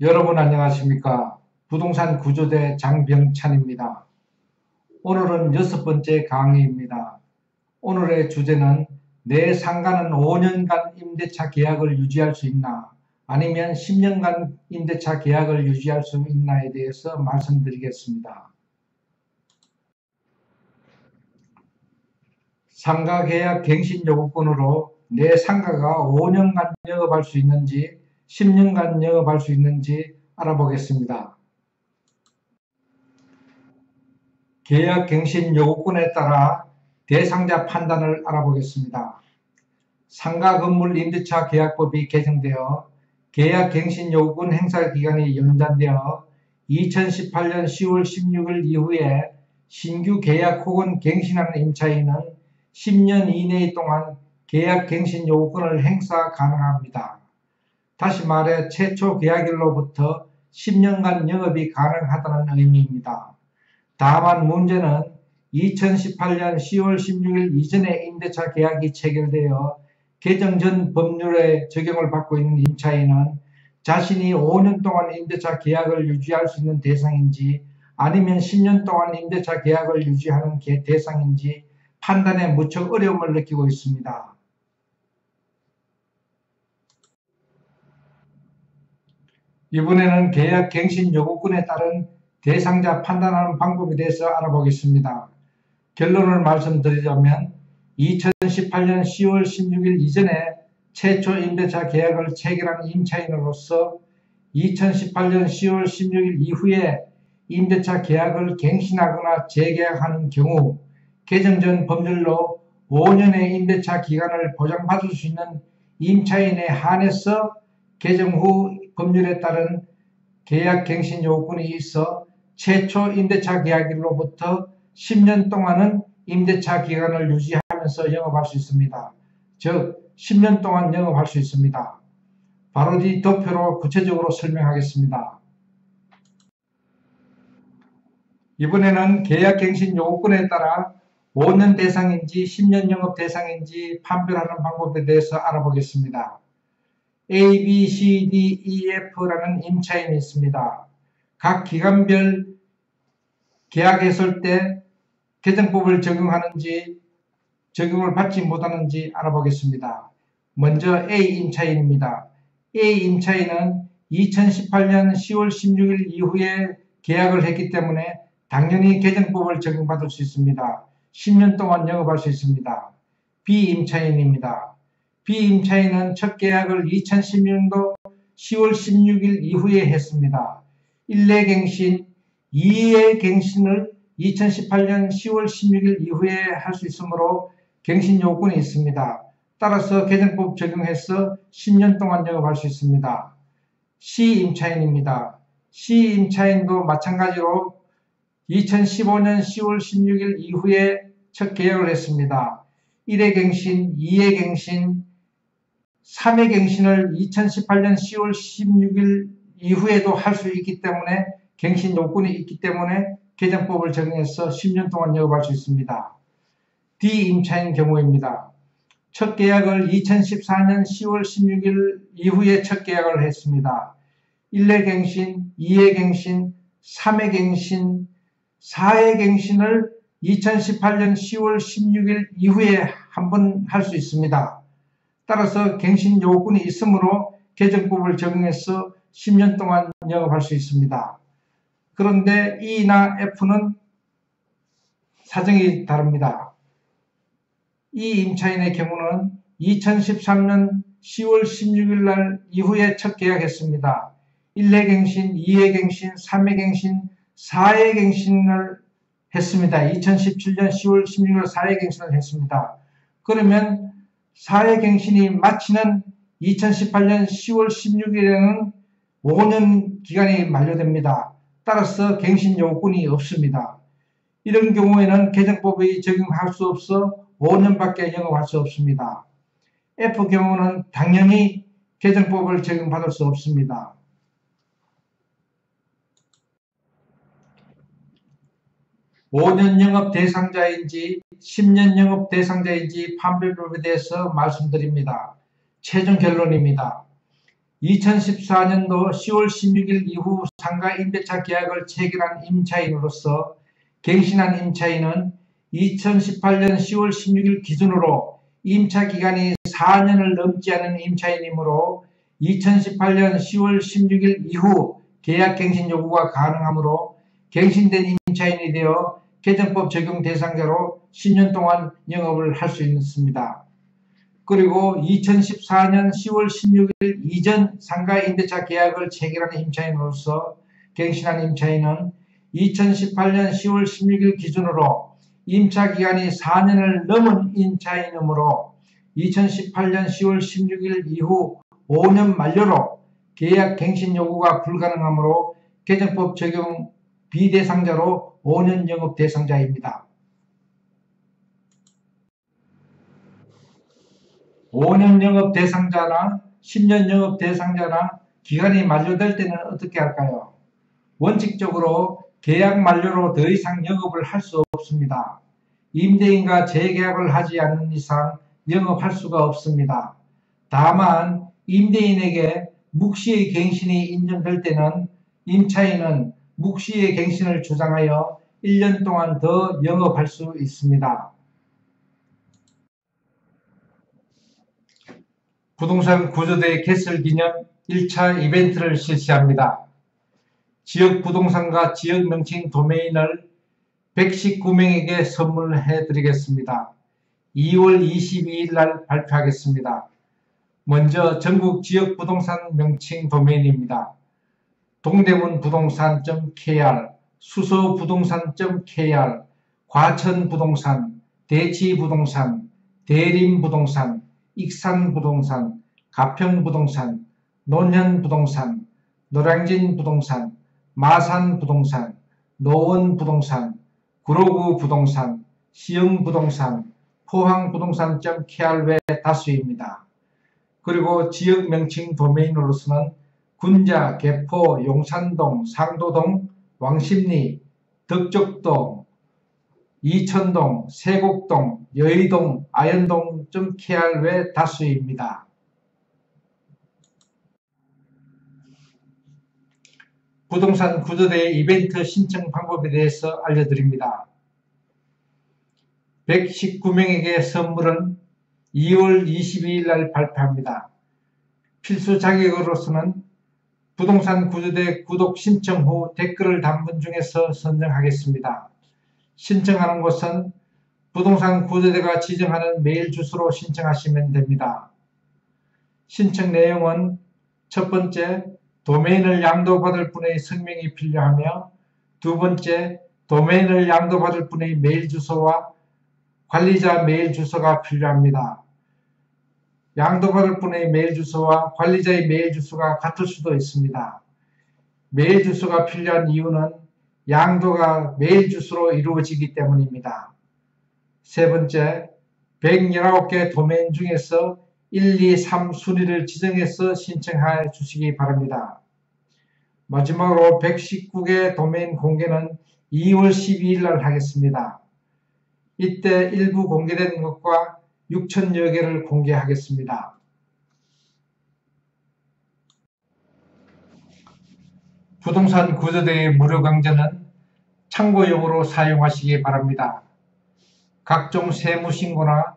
여러분 안녕하십니까? 부동산 구조대 장병찬입니다. 오늘은 6번째 강의입니다. 오늘의 주제는 내 상가는 5년간 임대차 계약을 유지할 수 있나 아니면 10년간 임대차 계약을 유지할 수 있나에 대해서 말씀드리겠습니다. 상가 계약 갱신 요구권으로 내 상가가 5년간 영업할 수 있는지 10년간 영업할 수 있는지 알아보겠습니다. 계약 갱신 요구권에 따라 대상자 판단을 알아보겠습니다. 상가 건물 임대차 계약법이 개정되어 계약 갱신 요구권 행사 기간이 연장되어 2018년 10월 16일 이후에 신규 계약 혹은 갱신하는 임차인은 10년 이내 동안 계약 갱신 요구권을 행사 가능합니다. 다시 말해 최초 계약일로부터 10년간 영업이 가능하다는 의미입니다. 다만 문제는 2018년 10월 16일 이전에 임대차 계약이 체결되어 개정 전 법률의 적용을 받고 있는 임차인은 자신이 5년 동안 임대차 계약을 유지할 수 있는 대상인지 아니면 10년 동안 임대차 계약을 유지하는 대상인지 판단에 무척 어려움을 느끼고 있습니다. 이번에는 계약 갱신 요구권에 따른 대상자 판단하는 방법에 대해서 알아보겠습니다. 결론을 말씀드리자면 2018년 10월 16일 이전에 최초 임대차 계약을 체결한 임차인으로서 2018년 10월 16일 이후에 임대차 계약을 갱신하거나 재계약하는 경우 개정 전 법률로 5년의 임대차 기간을 보장받을 수 있는 임차인에 한해서 개정 후 법률에 따른 계약 갱신 요건이 있어 최초 임대차 계약일로부터 10년 동안은 임대차 기간을 유지하면서 영업할 수 있습니다. 즉 10년 동안 영업할 수 있습니다. 바로 뒤 도표로 구체적으로 설명하겠습니다. 이번에는 계약 갱신 요건에 따라 5년 대상인지 10년 영업 대상인지 판별하는 방법에 대해서 알아보겠습니다. A, B, C, D, E, F라는 임차인이 있습니다. 각 기간별 계약했을 때 개정법을 적용하는지 적용을 받지 못하는지 알아보겠습니다. 먼저 A 임차인입니다. A 임차인은 2018년 10월 16일 이후에 계약을 했기 때문에 당연히 개정법을 적용받을 수 있습니다. 10년 동안 영업할 수 있습니다. B 임차인입니다. B 임차인은 첫 계약을 2016년도 10월 16일 이후에 했습니다. 1례 갱신, 2회 갱신을 2018년 10월 16일 이후에 할 수 있으므로 갱신 요건이 있습니다. 따라서 개정법 적용해서 10년 동안 영업할 수 있습니다. C 임차인입니다. C 임차인도 마찬가지로 2015년 10월 16일 이후에 첫 계약을 했습니다. 1회 갱신, 2회 갱신, 3회 갱신을 2018년 10월 16일 이후에도 할 수 있기 때문에 갱신 요건이 있기 때문에 개정법을 적용해서 10년 동안 영업할 수 있습니다. D 임차인 경우입니다. 첫 계약을 2014년 10월 16일 이후에 첫 계약을 했습니다. 1회 갱신, 2회 갱신, 3회 갱신, 4회 갱신을 2018년 10월 16일 이후에 한 번 할 수 있습니다. 따라서 갱신 요건이 있으므로 개정법을 적용해서 10년 동안 영업할 수 있습니다. 그런데 E나 F는 사정이 다릅니다. 이 임차인의 경우는 2013년 10월 16일 날 이후에 첫 계약했습니다. 1회 갱신, 2회 갱신, 3회 갱신, 4회 갱신을 했습니다. 2017년 10월 16일 4회 갱신을 했습니다. 그러면 4회 갱신이 마치는 2018년 10월 16일에는 5년 기간이 만료됩니다. 따라서 갱신 요건이 없습니다. 이런 경우에는 개정법이 적용할 수 없어 5년밖에 영업할 수 없습니다. F 경우는 당연히 개정법을 적용받을 수 없습니다. 5년 영업 대상자인지 10년 영업 대상자인지 판별법에 대해서 말씀드립니다. 최종 결론입니다. 2014년도 10월 16일 이후 상가 임대차 계약을 체결한 임차인으로서 갱신한 임차인은 2018년 10월 16일 기준으로 임차 기간이 4년을 넘지 않은 임차인이므로 2018년 10월 16일 이후 계약 갱신 요구가 가능하므로 갱신된 임차인이 되어 개정법 적용 대상자로 10년 동안 영업을 할 수 있습니다. 그리고 2014년 10월 16일 이전 상가 임대차 계약을 체결한 임차인으로서 갱신한 임차인은 2018년 10월 16일 기준으로 임차 기간이 4년을 넘은 임차인이므로 2018년 10월 16일 이후 5년 만료로 계약 갱신 요구가 불가능하므로 개정법 적용 비대상자로 5년 영업 대상자입니다. 5년 영업 대상자나 10년 영업 대상자나 기간이 만료될 때는 어떻게 할까요? 원칙적으로 계약 만료로 더 이상 영업을 할 수 없습니다. 임대인과 재계약을 하지 않는 이상 영업할 수가 없습니다. 다만 임대인에게 묵시의 갱신이 인정될 때는 임차인은 묵시의 갱신을 주장하여 1년 동안 더 영업할 수 있습니다. 부동산 구조대 개설 기념 1차 이벤트를 실시합니다. 지역 부동산과 지역 명칭 도메인을 119명에게 선물해 드리겠습니다. 2월 22일 날 발표하겠습니다. 먼저 전국 지역 부동산 명칭 도메인입니다. 동대문부동산.kr, 수서부동산.kr, 과천부동산, 대치부동산, 대림부동산, 익산부동산, 가평부동산, 논현부동산, 노량진부동산, 마산부동산, 노원부동산, 구로구부동산, 시흥부동산, 포항부동산.kr 외 다수입니다. 그리고 지역 명칭 도메인으로서는 군자, 개포, 용산동, 상도동, 왕십리, 덕적동, 이천동, 세곡동, 여의동, 아현동.kr 외 다수입니다. 부동산 구조대의 이벤트 신청 방법에 대해서 알려드립니다. 119명에게 선물은 2월 22일 날 발표합니다. 필수 자격으로서는 부동산 구조대 구독 신청 후 댓글을 단 분 중에서 선정하겠습니다. 신청하는 곳은 부동산 구조대가 지정하는 메일 주소로 신청하시면 됩니다. 신청 내용은 첫 번째, 도메인을 양도받을 분의 성명이 필요하며 두 번째, 도메인을 양도받을 분의 메일 주소와 관리자 메일 주소가 필요합니다. 양도받을 분의 메일 주소와 관리자의 메일 주소가 같을 수도 있습니다. 메일 주소가 필요한 이유는 양도가 메일 주소로 이루어지기 때문입니다. 세 번째, 119개 도메인 중에서 1, 2, 3 순위를 지정해서 신청해 주시기 바랍니다. 마지막으로 119개 도메인 공개는 2월 12일 날 하겠습니다. 이때 일부 공개된 것과 6천여 개를 공개하겠습니다. 부동산 구조대의 무료 강좌는 참고용으로 사용하시기 바랍니다. 각종 세무신고나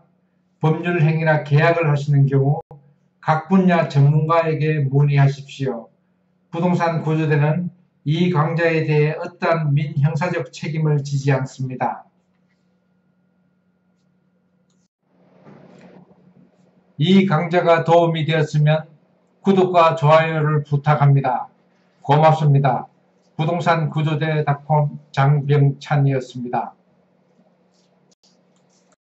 법률행위나 계약을 하시는 경우 각 분야 전문가에게 문의하십시오. 부동산 구조대는 이 강좌에 대해 어떠한 민형사적 책임을 지지 않습니다. 이 강좌가 도움이 되었으면 구독과 좋아요를 부탁합니다. 고맙습니다. 부동산 구조대.com 장병찬이었습니다.